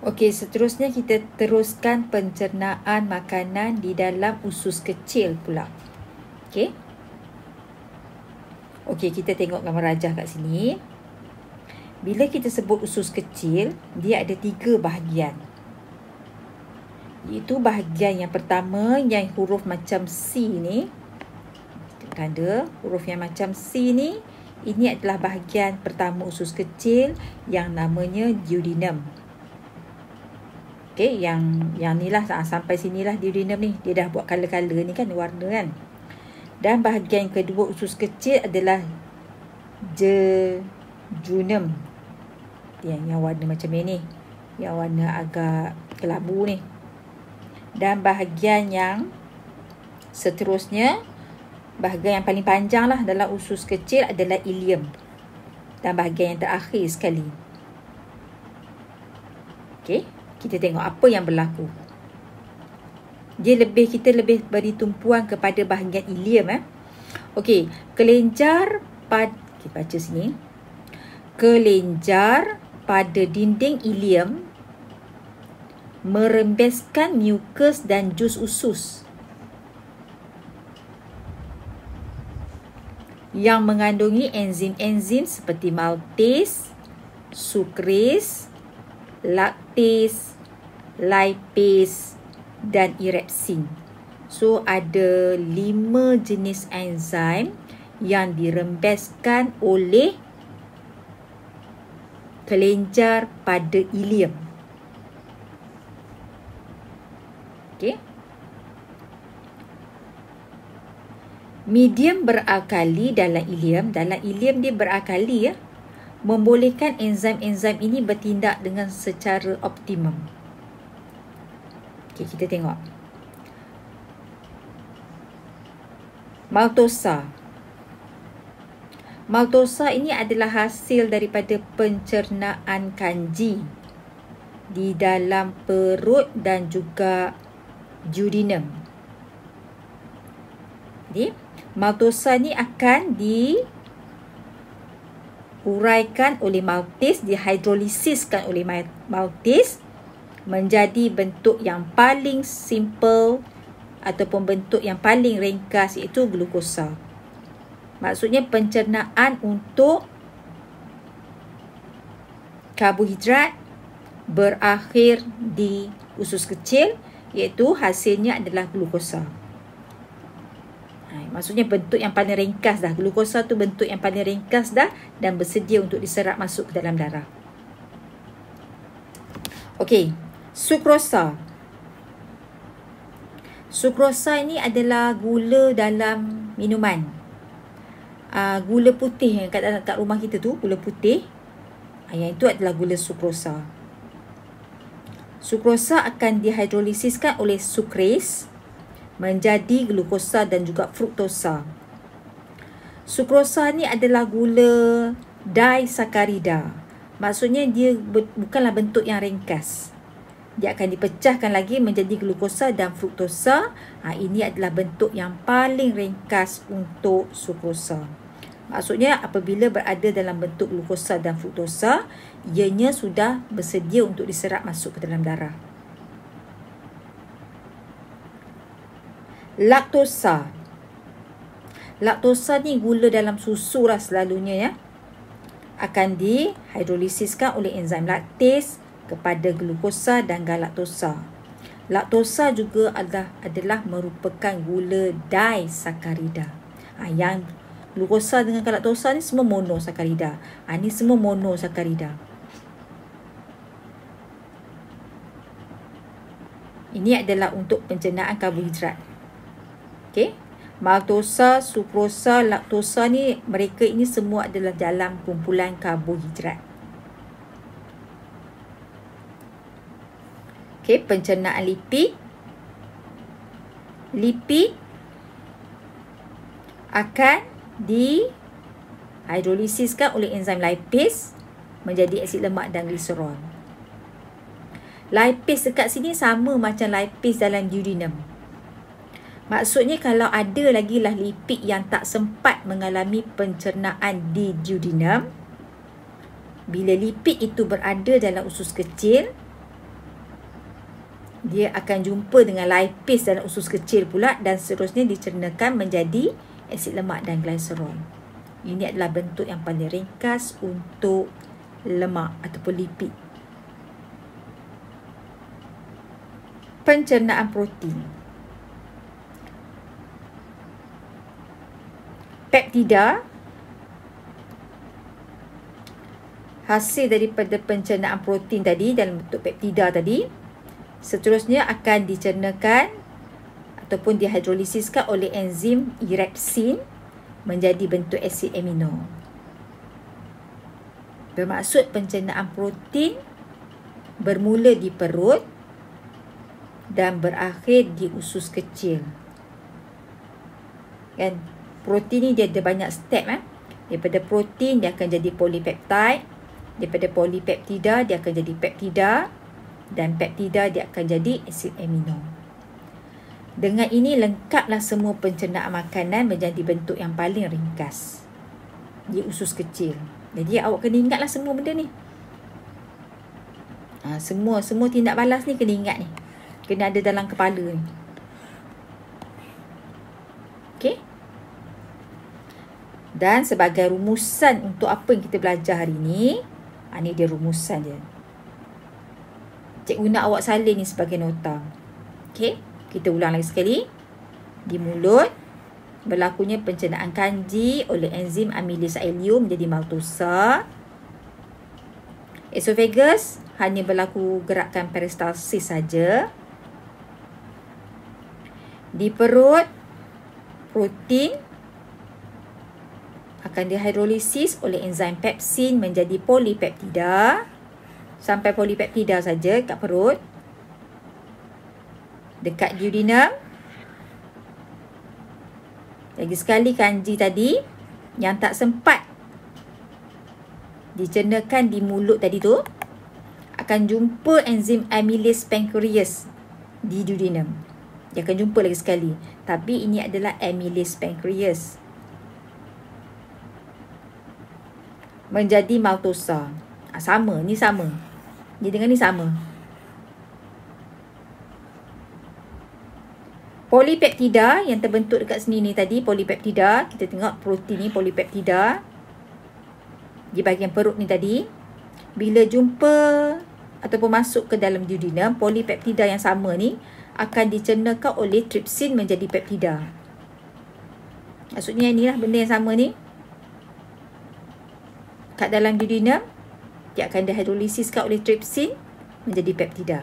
Okey, seterusnya kita teruskan pencernaan makanan di dalam usus kecil pula. Okey. Okey, kita tengok gambar rajah kat sini. Bila kita sebut usus kecil, dia ada 3 bahagian. Iaitu bahagian yang pertama, yang huruf macam C ni. Tanda huruf yang macam C ni, ini adalah bahagian pertama usus kecil yang namanya duodenum. Okey, yang ni lah, sampai sinilah duodenum ni. Dia dah buat color-color ni kan, warna kan. Dan bahagian kedua usus kecil adalah jejunum. Yang warna macam ni. Yang warna agak kelabu ni. Dan bahagian yang seterusnya, bahagian yang paling panjang lah dalam usus kecil adalah ileum. Dan bahagian yang terakhir sekali. Okey, kita tengok apa yang berlaku. Kita lebih beri tumpuan kepada bahagian ileum. Okey, kelenjar kita baca sini. Kelenjar pada dinding ileum merembeskan mukus dan jus usus yang mengandungi enzim-enzim seperti maltase, sukrase, laktase, lipase dan erepsin. So ada 5 jenis enzim yang dirembeskan oleh kelenjar pada ileum. Okey. Medium berakali dalam ileum. Dalam ileum dia berakali ya. Membolehkan enzim-enzim ini bertindak dengan secara optimum. Okey, kita tengok. Maltosa. Maltosa ini adalah hasil daripada pencernaan kanji di dalam perut dan juga duodenum. Jadi, maltosa ni akan diuraikan oleh maltase, dihidrolisiskan oleh maltase menjadi bentuk yang paling simple ataupun bentuk yang paling ringkas, iaitu glukosa. Maksudnya pencernaan untuk karbohidrat berakhir di usus kecil, iaitu hasilnya adalah glukosa. Maksudnya bentuk yang paling ringkas dah. Glukosa tu bentuk yang paling ringkas dah dan bersedia untuk diserap masuk ke dalam darah. Okey, sukrosa. Sukrosa ini adalah gula dalam minuman. Gula putih yang kat rumah kita tu, gula putih. Yang itu adalah gula sukrosa. Sukrosa akan dihidrolisiskan oleh sukrase menjadi glukosa dan juga fruktosa. Sukrosa ni adalah gula disakarida. Maksudnya dia bukanlah bentuk yang ringkas. Dia akan dipecahkan lagi menjadi glukosa dan fruktosa. Ini adalah bentuk yang paling ringkas untuk sukrosa. Maksudnya apabila berada dalam bentuk glukosa dan fruktosa, ianya sudah bersedia untuk diserap masuk ke dalam darah. Laktosa. Laktosa ni gula dalam susu lah selalunya ya. Akan dihidrolisiskan oleh enzim laktase kepada glukosa dan galaktosa. Laktosa juga adalah merupakan gula disakarida. Yang glukosa dengan galaktosa ni semua monosakarida. Ni semua monosakarida. Ini adalah untuk pencernaan karbohidrat. Okey. Maltosa, sukrosa, laktosa ni, mereka ini semua adalah dalam kumpulan karbohidrat. Okey, pencernaan lipid. Lipid akan dihidrolisiskan oleh enzim lipase menjadi asid lemak dan gliserol. Lipase dekat sini sama macam lipase dalam duodenum. Maksudnya kalau ada lagi lah lipid yang tak sempat mengalami pencernaan di duodenum, bila lipid itu berada dalam usus kecil, dia akan jumpa dengan lipase dalam usus kecil pula dan seterusnya dicernakan menjadi asid lemak dan glycerol. Ini adalah bentuk yang paling ringkas untuk lemak ataupun lipid. Pencernaan protein. Peptida hasil daripada pencernaan protein tadi dalam bentuk peptida tadi seterusnya akan dicernakan ataupun dihidrolisiskan oleh enzim erepsin menjadi bentuk asid amino. Bermaksud pencernaan protein bermula di perut dan berakhir di usus kecil. Kan? Protein ni dia ada banyak step. Daripada protein dia akan jadi polipeptide. Daripada polipeptida dia akan jadi peptida. Dan peptida dia akan jadi asid amino. Dengan ini lengkaplah semua pencernaan makanan menjadi bentuk yang paling ringkas di usus kecil. Jadi awak kena ingatlah semua benda ni. Semua tindak balas ni kena ingat ni. Kena ada dalam kepala ni. Okey. Dan sebagai rumusan untuk apa yang kita belajar hari ni, ni dia rumusan dia. Cikgu nak awak salin ni sebagai nota. Okey. Kita ulang lagi sekali. Di mulut berlakunya pencernaan kanji oleh enzim amilase ileum menjadi maltosa. Esophagus hanya berlaku gerakan peristalsis saja. Di perut, protein akan dihidrolisis oleh enzim pepsin menjadi polipeptida. Sampai polipeptida saja kat perut. Dekat duodenum. Lagi sekali kanji tadi yang tak sempat dicernakan di mulut tadi tu akan jumpa enzim amylase pancreas di duodenum. Dia akan jumpa lagi sekali. Tapi ini adalah amylase pancreas. Menjadi maltosa. Sama. Ni sama. Ni dengan ni sama. Polipeptida yang terbentuk dekat sini ni tadi. Polipeptida. Kita tengok protein ni polipeptida. Di bahagian perut ni tadi. Bila jumpa ataupun masuk ke dalam duodenum. Polipeptida yang sama ni akan dicernakan oleh tripsin menjadi peptida. Maksudnya inilah benda yang sama ni. Kat dalam duodenum, dia akan dihidrolisiskan oleh tripsin menjadi peptida.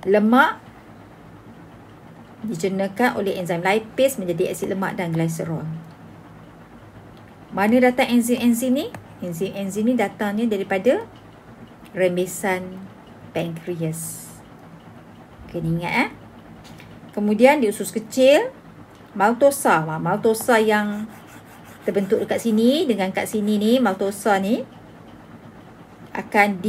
Lemak dicernakan oleh enzim lipase menjadi asid lemak dan glycerol. Mana datang enzim-enzim ni? Enzim-enzim ni datangnya daripada rembesan pankreas. Kena ingat Kemudian di usus kecil, maltosa. Maltosa yang terbentuk dekat sini dengan kat sini ni, maltosa ni akan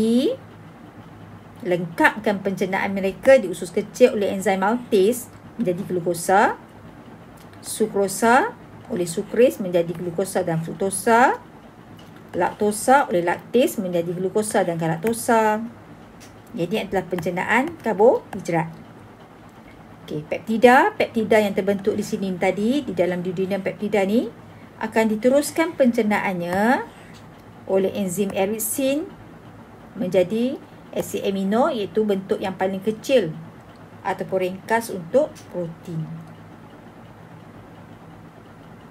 dilengkapkan pencernaan mereka di usus kecil oleh enzim maltase menjadi glukosa, sukrosa oleh sukris menjadi glukosa dan fruktosa, laktosa oleh laktase menjadi glukosa dan galaktosa. Jadi adalah pencernaan karbohidrat. Okey, peptida yang terbentuk di sini tadi, di dalam duodenum peptida ni akan diteruskan pencernaannya oleh enzim eripsin menjadi asid amino, iaitu bentuk yang paling kecil ataupun ringkas untuk protein.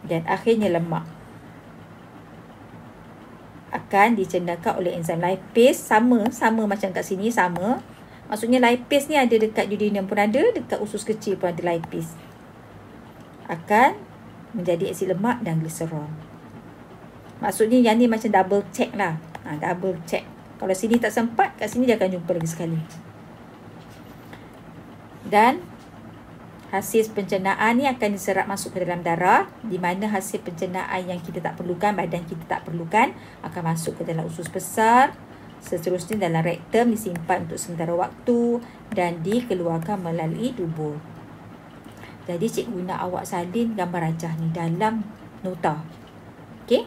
Dan akhirnya lemak akan dicernakan oleh enzim lipase, sama macam kat sini, sama. Maksudnya lipase ni ada dekat duodenum pun ada, dekat usus kecil pun ada lipase. Akan menjadi asid lemak dan glycerol. Maksudnya yang ni macam double check lah. Double check. Kalau sini tak sempat, kat sini dia akan jumpa lagi sekali. Dan hasil pencernaan ni akan diserap masuk ke dalam darah, di mana hasil pencernaan yang kita tak perlukan, badan kita tak perlukan, akan masuk ke dalam usus besar. Seterusnya dalam rektum disimpan untuk sementara waktu dan dikeluarkan melalui dubur. Jadi cikgu nak awak salin gambar rajah ni dalam nota. Okey?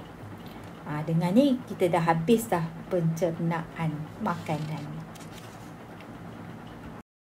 Dengan ni kita dah habis dah pencernaan makanan.